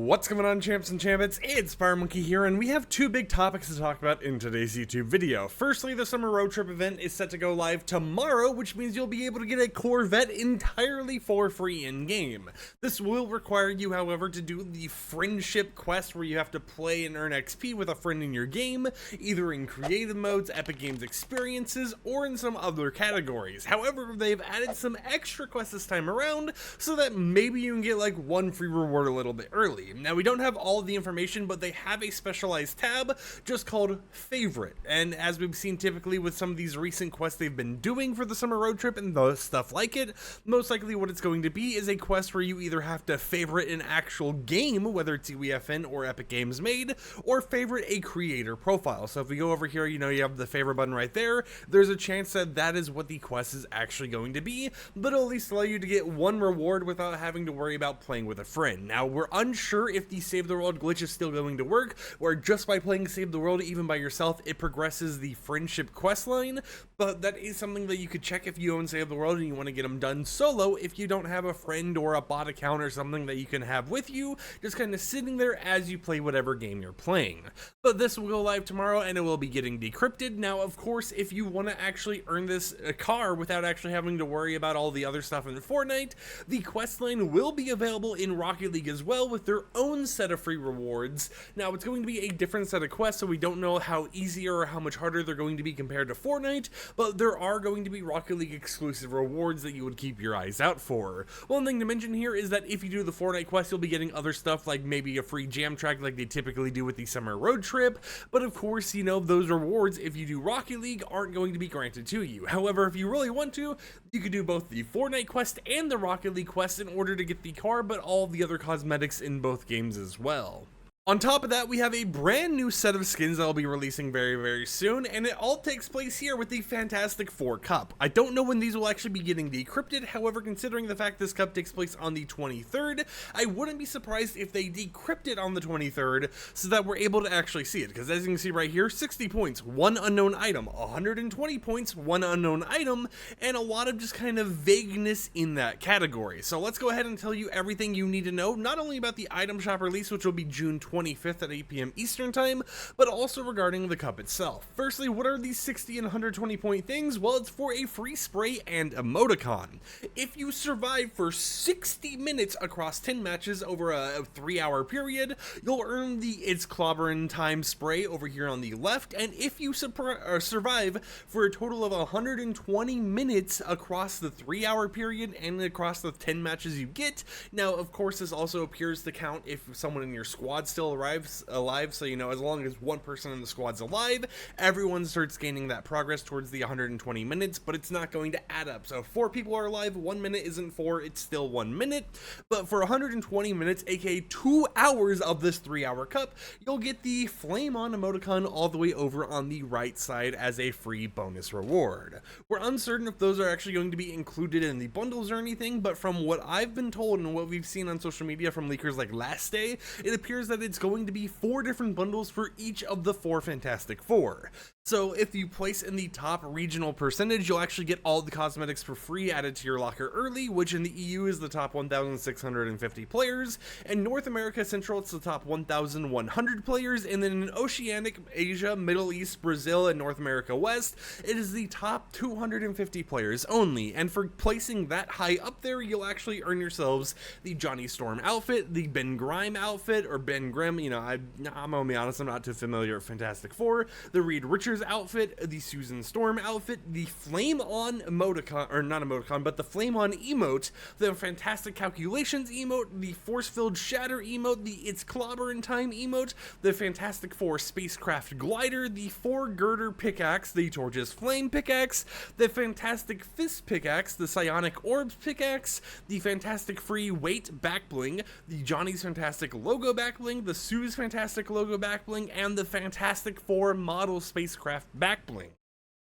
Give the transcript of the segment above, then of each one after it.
What's going on, champs and champions? It's FireMonkey here, and we have two big topics to talk about in today's YouTube video. Firstly, the summer road trip event is set to go live tomorrow, which means you'll be able to get a Corvette entirely for free in-game. This will require you, however, to do the friendship quest where you have to play and earn XP with a friend in your game, either in creative modes, Epic Games experiences, or in some other categories. However, they've added some extra quests this time around, so that maybe you can get like one free reward a little bit early. Now, we don't have all of the information, but they have a specialized tab just called Favorite. And as we've seen typically with some of these recent quests they've been doing for the summer road trip and the stuff like it, most likely what it's going to be is a quest where you either have to favorite an actual game, whether it's UEFN or Epic Games Made, or favorite a creator profile. So if we go over here, you have the favorite button right there. There's a chance that that is what the quest is actually going to be, but it'll at least allow you to get one reward without having to worry about playing with a friend. Now, we're unsure if the Save the World glitch is still going to work, or just by playing Save the World even by yourself, it progresses the friendship quest line, but that is something that you could check if you own Save the World and you want to get them done solo if you don't have a friend or a bot account or something that you can have with you, just kind of sitting there as you play whatever game you're playing. But this will go live tomorrow and it will be getting decrypted. Now, of course, if you want to actually earn this car without actually having to worry about all the other stuff in Fortnite, the quest line will be available in Rocket League as well with their own set of free rewards. Now, it's going to be a different set of quests, so we don't know how easy or how much harder they're going to be compared to Fortnite, but there are going to be Rocket League exclusive rewards that you would keep your eyes out for. One thing to mention here is that if you do the Fortnite quest, you'll be getting other stuff like maybe a free jam track like they typically do with the summer road trip, but of course, those rewards, if you do Rocket League, aren't going to be granted to you. However, if you really want to, you could do both the Fortnite quest and the Rocket League quest in order to get the car, but all the other cosmetics in both games as well. On top of that, we have a brand new set of skins that will be releasing very soon, and it all takes place here with the Fantastic Four Cup. I don't know when these will actually be getting decrypted, however, considering the fact this cup takes place on the 23rd, I wouldn't be surprised if they decrypt it on the 23rd so that we're able to actually see it, because as you can see right here, 60 points, one unknown item, 120 points, one unknown item, and a lot of just kind of vagueness in that category. So let's go ahead and tell you everything you need to know, not only about the item shop release, which will be June 25th at 8 p.m. Eastern time, but also regarding the cup itself. Firstly, what are these 60 and 120 point things? Well, it's for a free spray and emoticon. If you survive for 60 minutes across 10 matches over a 3-hour period, you'll earn the It's Clobbering Time spray over here on the left, and if you survive for a total of 120 minutes across the 3-hour period and across the 10 matches you get, now of course this also appears to count if someone in your squad still arrives alive, so as long as one person in the squad's alive, everyone starts gaining that progress towards the 120 minutes, but it's not going to add up. So if 4 people are alive, 1 minute isn't 4, it's still 1 minute, but for 120 minutes, aka 2 hours of this 3-hour cup, you'll get the Flame On emoticon all the way over on the right side as a free bonus reward. We're uncertain if those are actually going to be included in the bundles or anything, but from what I've been told and what we've seen on social media from leakers like Last Day, it appears that it's going to be 4 different bundles for each of the 4 Fantastic Four. So if you place in the top regional percentage, you'll actually get all the cosmetics for free added to your locker early, which in the EU is the top 1,650 players, and North America Central it's the top 1,100 players, and then in Oceanic, Asia, Middle East, Brazil, and North America West, it is the top 250 players only, and for placing that high up there, you'll actually earn yourselves the Johnny Storm outfit, the Ben Grime outfit, or Ben Grimm, I'm gonna be honest, I'm not too familiar with Fantastic Four, the Reed Richards outfit, the Susan Storm outfit, the Flame On emoticon, or not emoticon, but the Flame On emote, the Fantastic Calculations emote, the Force-Filled Shatter emote, the It's Clobbering Time emote, the Fantastic Four Spacecraft Glider, the 4 Girder Pickaxe, the Torches Flame Pickaxe, the Fantastic Fist Pickaxe, the Psionic Orbs Pickaxe, the Fantastic Free Weight Backbling, the Johnny's Fantastic Logo Backbling, the Sue's Fantastic Logo Backbling, and the Fantastic Four Model Spacecraft Backbling.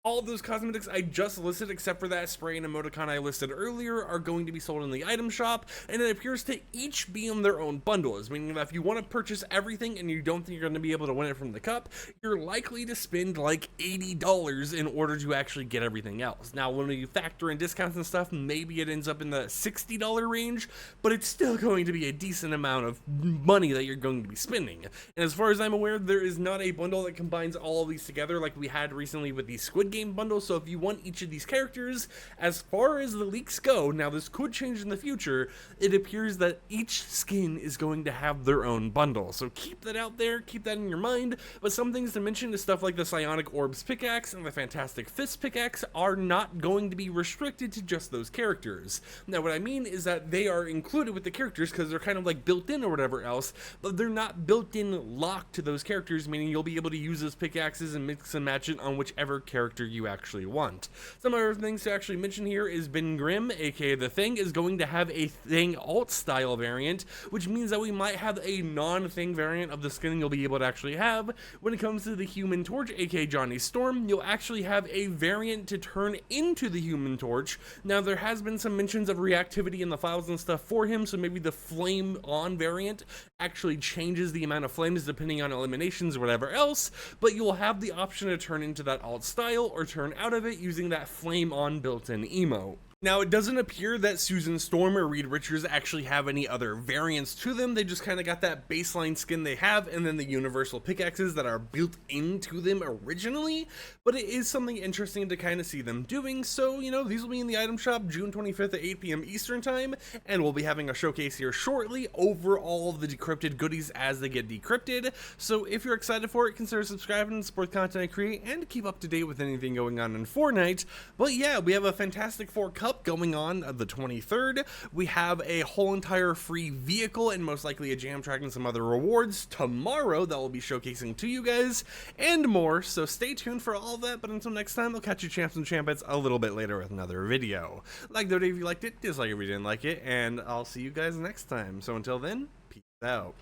All those cosmetics I just listed, except for that spray and emoticon I listed earlier, are going to be sold in the item shop, and it appears to each be in their own bundles, meaning that if you want to purchase everything and you don't think you're going to be able to win it from the cup, you're likely to spend like $80 in order to actually get everything else. Now, when you factor in discounts and stuff, maybe it ends up in the $60 range, but it's still going to be a decent amount of money that you're going to be spending. And as far as I'm aware, there is not a bundle that combines all of these together like we had recently with the Squid Game bundle. So if you want each of these characters, as far as the leaks go, now this could change in the future, it appears that each skin is going to have their own bundle. So keep that out there, keep that in your mind. But some things to mention is stuff like the Psionic Orbs pickaxe and the Fantastic Fist pickaxe are not going to be restricted to just those characters. Now what I mean is that they are included with the characters because they're kind of like built in or whatever else, but they're not built in locked to those characters, meaning you'll be able to use those pickaxes and mix and match it on whichever character you actually want. Some other things to actually mention here is Ben Grimm, aka The Thing, is going to have a Thing alt style variant, which means that we might have a non-Thing variant of the skin you'll be able to actually have. When it comes to the Human Torch, aka Johnny Storm, you'll actually have a variant to turn into the Human Torch. Now there has been some mentions of reactivity in the files and stuff for him, so maybe the Flame On variant actually changes the amount of flames depending on eliminations or whatever else, but you'll have the option to turn into that alt style or turn out of it using that Flame On built-in emote. Now, it doesn't appear that Susan Storm or Reed Richards actually have any other variants to them. They just kind of got that baseline skin they have, and then the universal pickaxes that are built into them originally. But it is something interesting to kind of see them doing. So, you know, these will be in the item shop June 25th at 8 p.m. Eastern time, and we'll be having a showcase here shortly over all of the decrypted goodies as they get decrypted. So if you're excited for it, consider subscribing to support the content I create and to keep up to date with anything going on in Fortnite. But yeah, we have a Fantastic Four Cup going on the 23rd. We have a whole entire free vehicle and most likely a jam track and some other rewards tomorrow that we'll be showcasing to you guys and more, so stay tuned for all of that. But until next time, I'll catch you champs and champettes a little bit later with another video. Like the video if you liked it, dislike if you didn't like it, and I'll see you guys next time. So until then, peace out.